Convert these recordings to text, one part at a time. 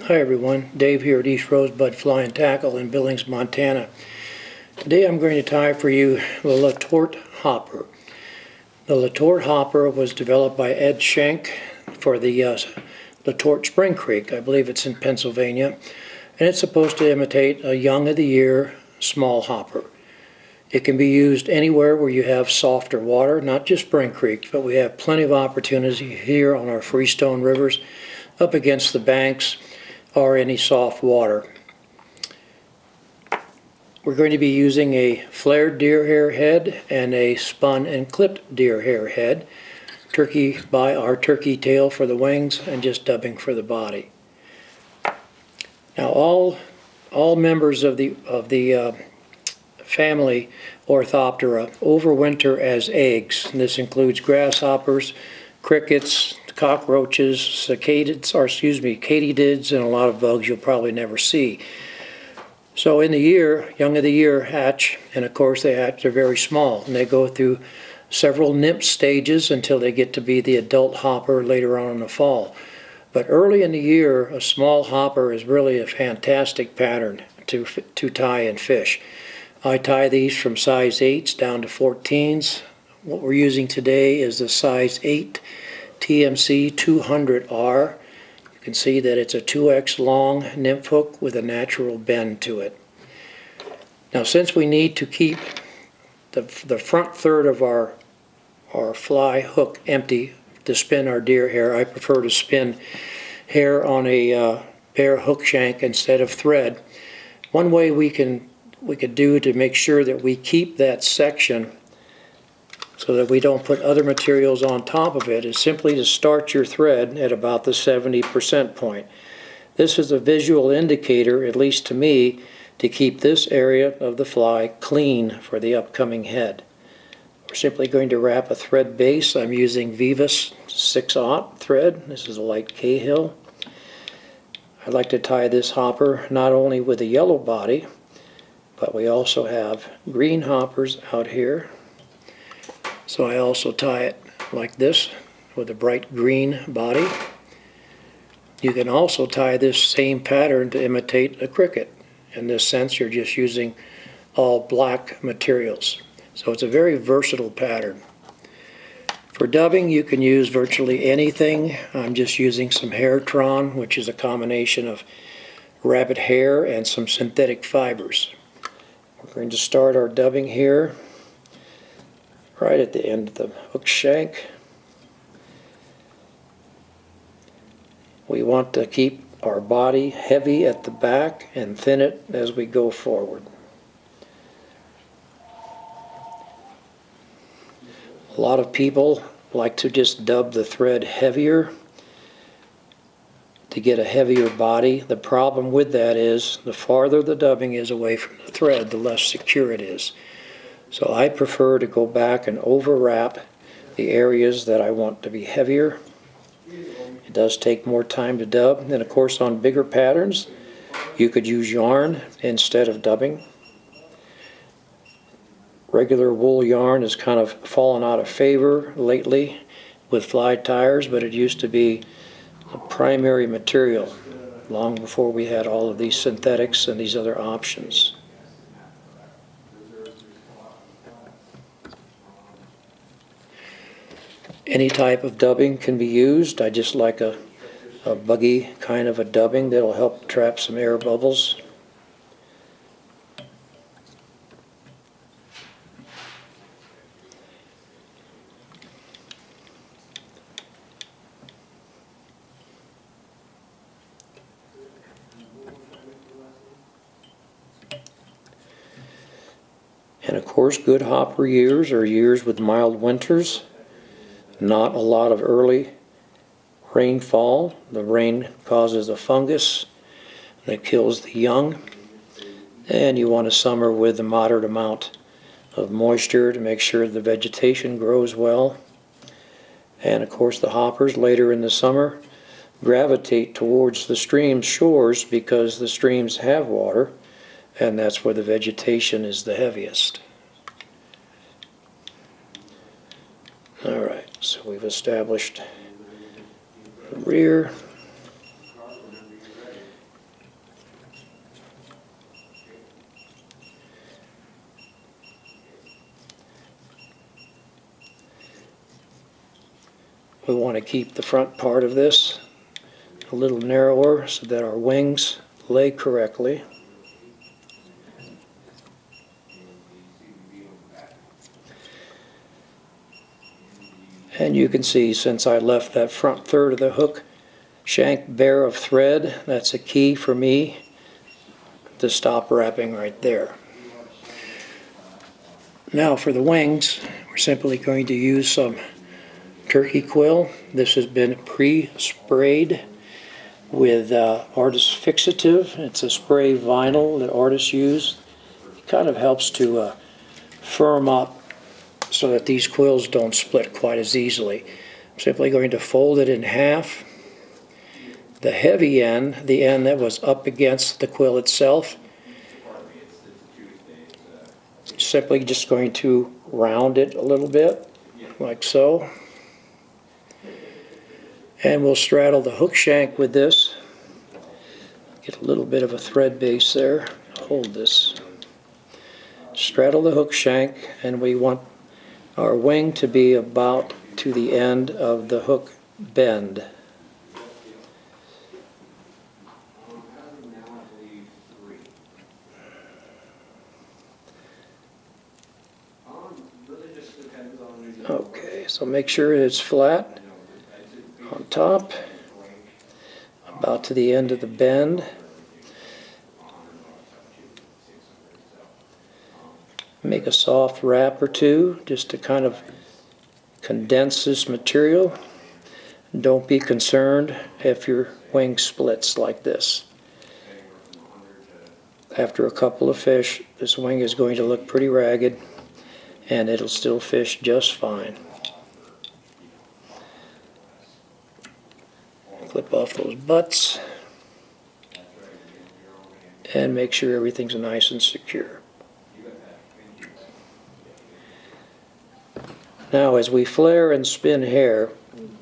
Hi everyone, Dave here at East Rosebud Fly and Tackle in Billings, Montana. Today I'm going to tie for you the Letort Hopper. The Letort Hopper was developed by Ed Shenk for the Letort Spring Creek. I believe it's in Pennsylvania. And it's supposed to imitate a young of the year small hopper. It can be used anywhere where you have softer water, not just spring creeks, but we have plenty of opportunity here on our freestone rivers, up against the banks, or any soft water. We're going to be using a flared deer hair head and a spun and clipped deer hair head. Turkey by our turkey tail for the wings and just dubbing for the body. Now all members of the family Orthoptera overwinter as eggs. And this includes grasshoppers, crickets, cockroaches, katydids, and a lot of bugs you'll probably never see. So in the year, young of the year hatch, and of course they're very small, and they go through several nymph stages until they get to be the adult hopper later on in the fall. But early in the year, a small hopper is really a fantastic pattern to tie and fish. I tie these from size 8s down to 14s. What we're using today is the size 8 TMC 200R. You can see that it's a 2X long nymph hook with a natural bend to it. Now since we need to keep the front third of our fly hook empty to spin our deer hair, I prefer to spin hair on a bare hook shank instead of thread. One way we could do to make sure that we keep that section so that we don't put other materials on top of it is simply to start your thread at about the 70% point. This is a visual indicator, at least to me, to keep this area of the fly clean for the upcoming head. We're simply going to wrap a thread base. I'm using Vivas 6/0 thread. This is a light Cahill. I like to tie this hopper not only with a yellow body, but we also have green hoppers out here. So I also tie it like this with a bright green body. You can also tie this same pattern to imitate a cricket. In this sense, you're just using all black materials. So it's a very versatile pattern. For dubbing, you can use virtually anything. I'm just using some Hairtron, which is a combination of rabbit hair and some synthetic fibers. We're going to start our dubbing here, right at the end of the hook shank. We want to keep our body heavy at the back and thin it as we go forward. A lot of people like to just dub the thread heavier to get a heavier body. The problem with that is the farther the dubbing is away from the thread, the less secure it is. So I prefer to go back and overwrap the areas that I want to be heavier. It does take more time to dub, and of course on bigger patterns you could use yarn instead of dubbing. Regular wool yarn has kind of fallen out of favor lately with fly tires, but it used to be a primary material long before we had all of these synthetics and these other options. Any type of dubbing can be used. I just like a buggy kind of a dubbing that'll help trap some air bubbles. And of course, good hopper years are years with mild winters. Not a lot of early rainfall. The rain causes a fungus that kills the young, and you want a summer with a moderate amount of moisture to make sure the vegetation grows well. And of course the hoppers later in the summer gravitate towards the stream's shores because the streams have water, and that's where the vegetation is the heaviest. Alright, so we've established the rear. we want to keep the front part of this a little narrower so that our wings lay correctly. And you can see, since I left that front third of the hook shank bare of thread, that's a key for me to stop wrapping right there. Now for the wings, we're simply going to use some turkey quill. This has been pre-sprayed with Artist Fixative. It's a spray vinyl that artists use. It kind of helps to firm up so that these quills don't split quite as easily. I'm simply going to fold it in half. The heavy end, the end that was up against the quill itself, simply just going to round it a little bit, like so. And we'll straddle the hook shank with this. Get a little bit of a thread base there. Hold this. Straddle the hook shank, and we want our wing to be about to the end of the hook bend. Okay, so make sure it's flat on top, about to the end of the bend. Make a soft wrap or two just to kind of condense this material. Don't be concerned if your wing splits like this. After a couple of fish, this wing is going to look pretty ragged, and it'll still fish just fine. Clip off those butts and make sure everything's nice and secure. Now as we flare and spin hair,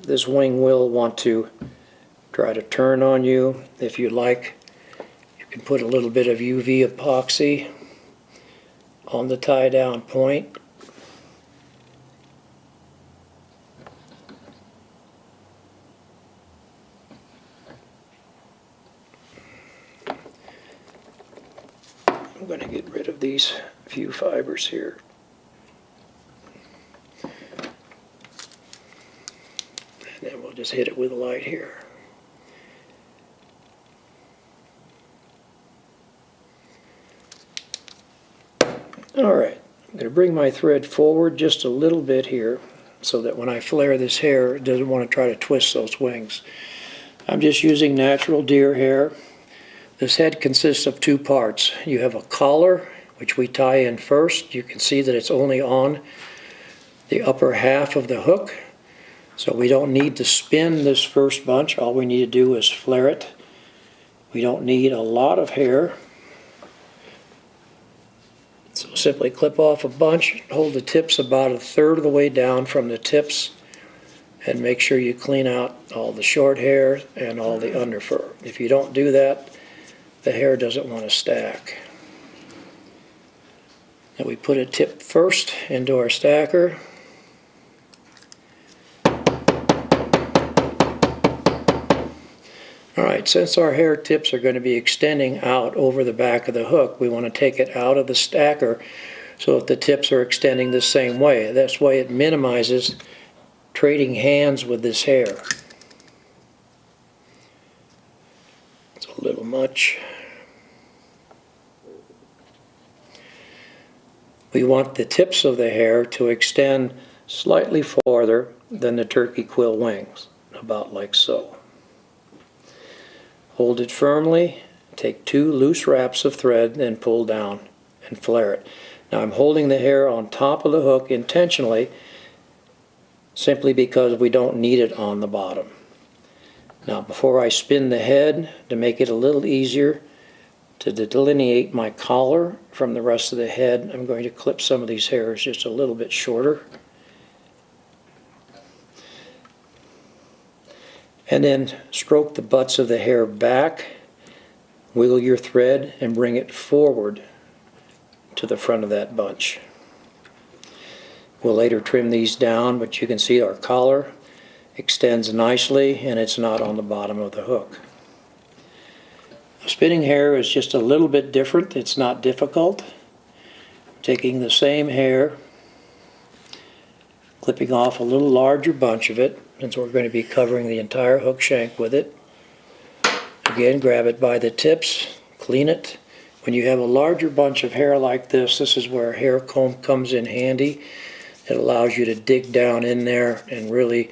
this wing will want to try to turn on you. If you like, you can put a little bit of UV epoxy on the tie down point. I'm going to get rid of these few fibers here. And then we'll just hit it with a light here. Alright, I'm going to bring my thread forward just a little bit here so that when I flare this hair, it doesn't want to try to twist those wings. I'm just using natural deer hair. This head consists of two parts. You have a collar, which we tie in first. You can see that it's only on the upper half of the hook. So we don't need to spin this first bunch. All we need to do is flare it. We don't need a lot of hair. So simply clip off a bunch, hold the tips about a third of the way down from the tips, and make sure you clean out all the short hair and all the underfur. If you don't do that, the hair doesn't want to stack. And we put a tip first into our stacker. Alright, since our hair tips are going to be extending out over the back of the hook, we want to take it out of the stacker so that the tips are extending the same way. That's why it minimizes trading hands with this hair. It's a little much. We want the tips of the hair to extend slightly farther than the turkey quill wings, about like so. Hold it firmly, take two loose wraps of thread, then pull down and flare it. Now I'm holding the hair on top of the hook intentionally, simply because we don't need it on the bottom. Now before I spin the head, to make it a little easier to delineate my collar from the rest of the head, I'm going to clip some of these hairs just a little bit shorter. And then stroke the butts of the hair back, wiggle your thread, and bring it forward to the front of that bunch. We'll later trim these down, but you can see our collar extends nicely and it's not on the bottom of the hook. Spinning hair is just a little bit different. It's not difficult. Taking the same hair, clipping off a little larger bunch of it, since we're going to be covering the entire hook shank with it. Again, grab it by the tips, clean it. When you have a larger bunch of hair like this is where a hair comb comes in handy. It allows you to dig down in there and really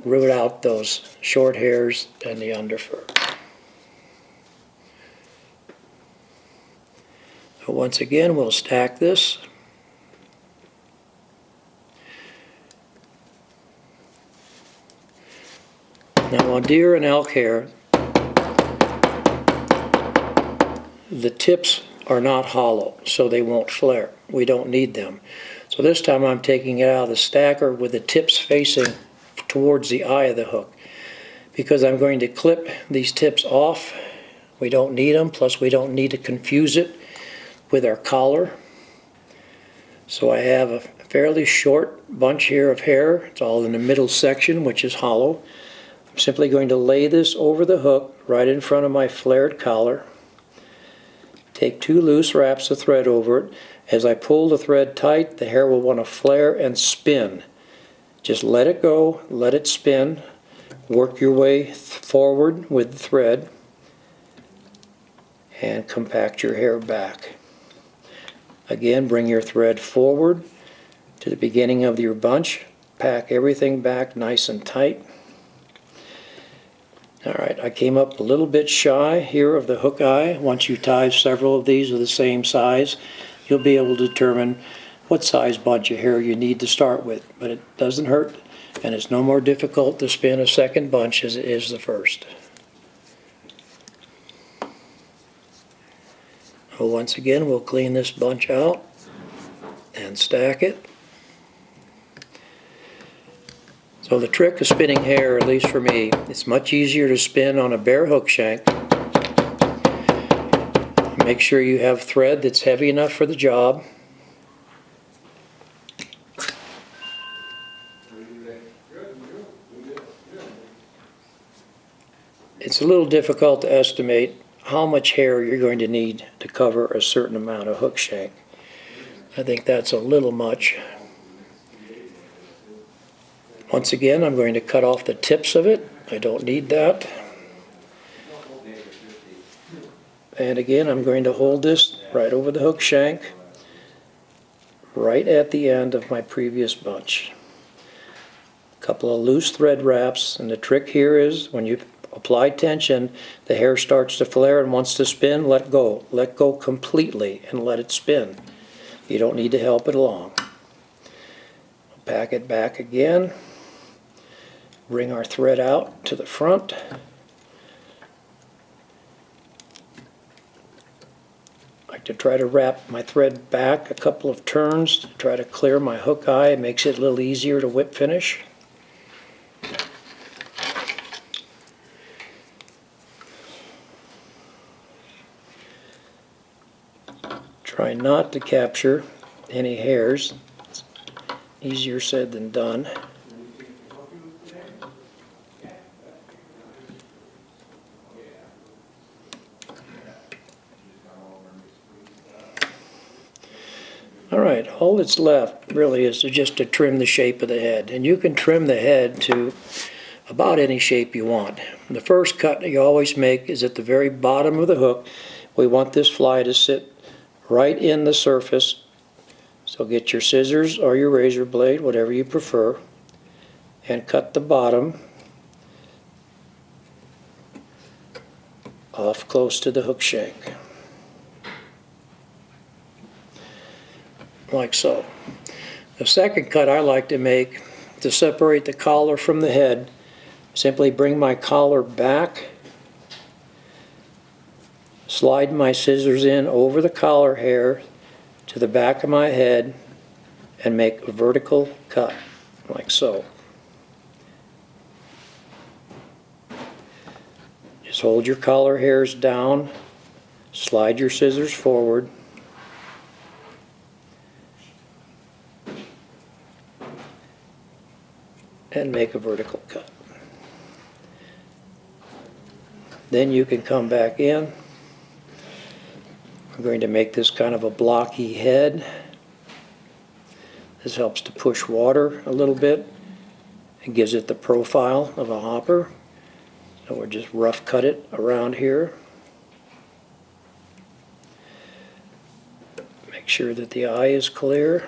root out those short hairs and the underfur. So once again, we'll stack this. Now on deer and elk hair, the tips are not hollow, so they won't flare. We don't need them. So this time I'm taking it out of the stacker with the tips facing towards the eye of the hook, because I'm going to clip these tips off. We don't need them, plus we don't need to confuse it with our collar. So I have a fairly short bunch here of hair. It's all in the middle section, which is hollow. I'm simply going to lay this over the hook right in front of my flared collar. Take 2 loose wraps of thread over it. As I pull the thread tight, the hair will want to flare and spin. Just let it go, let it spin. Work your way forward with the thread and compact your hair back. Again, bring your thread forward to the beginning of your bunch. Pack everything back nice and tight. Alright, I came up a little bit shy here of the hook eye. Once you tie several of these of the same size, you'll be able to determine what size bunch of hair you need to start with. But it doesn't hurt, and it's no more difficult to spin a second bunch as it is the first. So once again, we'll clean this bunch out and stack it. So the trick of spinning hair, at least for me, it's much easier to spin on a bare hook shank. Make sure you have thread that's heavy enough for the job. It's a little difficult to estimate how much hair you're going to need to cover a certain amount of hook shank. I think that's a little much. Once again, I'm going to cut off the tips of it. I don't need that. And again, I'm going to hold this right over the hook shank, right at the end of my previous bunch. A couple of loose thread wraps, and the trick here is when you apply tension, the hair starts to flare and wants to spin, let go. Let go completely and let it spin. You don't need to help it along. Pack it back again. Bring our thread out to the front. I like to try to wrap my thread back a couple of turns to try to clear my hook eye. It makes it a little easier to whip finish. Try not to capture any hairs. It's easier said than done. Alright, all that's left really is just to trim the shape of the head. And you can trim the head to about any shape you want. The first cut you always make is at the very bottom of the hook. We want this fly to sit right in the surface. So get your scissors or your razor blade, whatever you prefer, and cut the bottom off close to the hook shank. Like so. The second cut I like to make to separate the collar from the head, simply bring my collar back, slide my scissors in over the collar hair to the back of my head and make a vertical cut, like so. Just hold your collar hairs down, slide your scissors forward, and make a vertical cut. Then you can come back in. I'm going to make this kind of a blocky head. This helps to push water a little bit. It gives it the profile of a hopper. So we'll just rough cut it around here. Make sure that the eye is clear.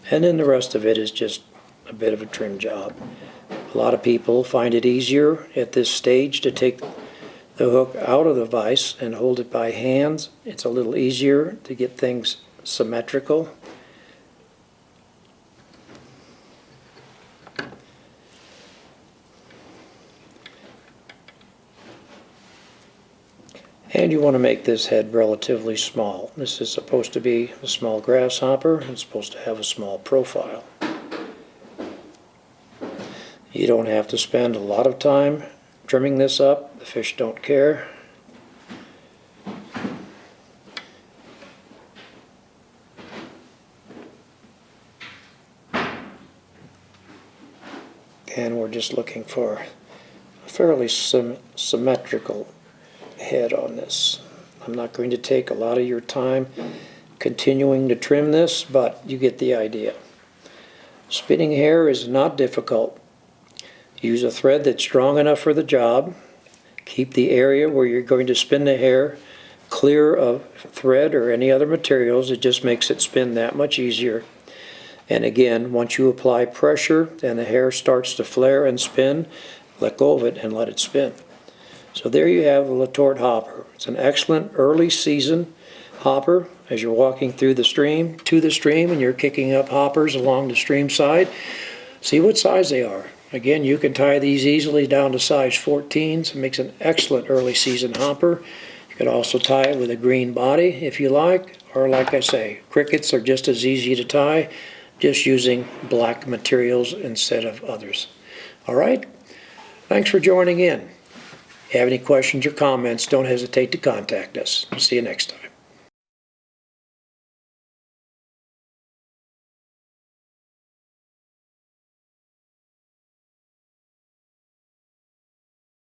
And then the rest of it is just a bit of a trim job. A lot of people find it easier at this stage to take the hook out of the vise and hold it by hands. It's a little easier to get things symmetrical. And you want to make this head relatively small. This is supposed to be a small grasshopper. It's supposed to have a small profile. You don't have to spend a lot of time trimming this up. The fish don't care. And we're just looking for a fairly symmetrical head on this. I'm not going to take a lot of your time continuing to trim this, but you get the idea. Spinning hair is not difficult. Use a thread that's strong enough for the job. Keep the area where you're going to spin the hair clear of thread or any other materials. It just makes it spin that much easier. And again, once you apply pressure and the hair starts to flare and spin, let go of it and let it spin. So there you have the Letort Hopper. It's an excellent early season hopper. As you're walking through the stream, and you're kicking up hoppers along the stream side, see what size they are. Again, you can tie these easily down to size 14s. It makes an excellent early season hopper. You could also tie it with a green body if you like, or like I say, crickets are just as easy to tie, just using black materials instead of others. All right? Thanks for joining in. If you have any questions or comments, don't hesitate to contact us. See you next time.